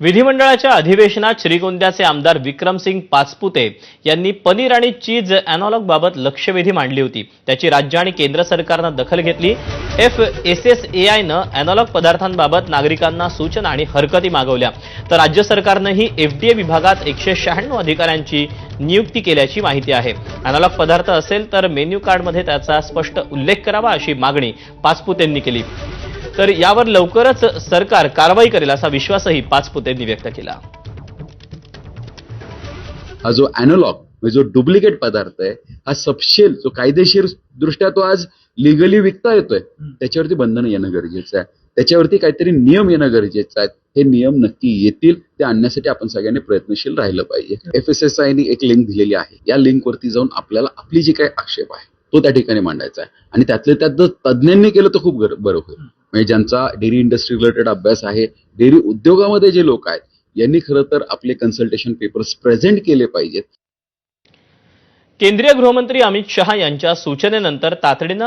विधिमंडळाच्या अधिवेशनात श्रीगोंद्याचे आमदार विक्रमसिंग पाचपुते यांनी पनीर आणि चीज अॅनॉलॉग बाबत लक्षवेधी मांडली होती। त्याची राज्य आणि केंद्र सरकारनं दखल घेतली। FSSAIनं अॅनॉलॉग पदार्थांबाबत नागरिकांना सूचना आणि हरकती मागवल्या, तर राज्य सरकारनंही FDA विभागात 196 अधिकाऱ्यांची नियुक्ती केल्याची माहिती आहे। अॅनॉलॉग पदार्थ असेल तर मेन्यू कार्डमध्ये त्याचा स्पष्ट उल्लेख करावा अशी मागणी पाचपुतेंनी केली। तर यावर लवकरच सरकार कारवाई करेल असा विश्वासही पाचपुतेंनी व्यक्त केला। हा जो अॅनॉलॉग जो डुप्लिकेट पदार्थ आहे, हा सबशेल जो कायदेशीर दृष्ट्या तो आज लिगली विकता येतोय, त्याच्यावरती बंधन येणं गरजेचं आहे। त्याच्यावरती काहीतरी नियम येणं गरजेचं आहे। हे नियम नक्की येतील, ते आणण्यासाठी आपण सगळ्यांनी प्रयत्नशील राहिलं पाहिजे। FSSAIने एक लिंक दिलेली आहे, या लिंकवरती जाऊन आपल्याला आपली जी काही आक्षेप आहे तो त्या ठिकाणी मांडायचा आहे आणि त्यातले त्यात जर तज्ज्ञांनी केलं तर खूप बरं होईल। म्हणजे ज्यांचा डेअरी इंडस्ट्री रिलेटेड अभ्यास आहे, डेअरी उद्योगामध्ये जे लोक आहेत, यांनी खरं तर आपले कन्सल्टेशन पेपर्स प्रेझेंट केले पाहिजेत। केंद्रीय गृहमंत्री अमित शहा यांच्या सूचनेनंतर तातडीनं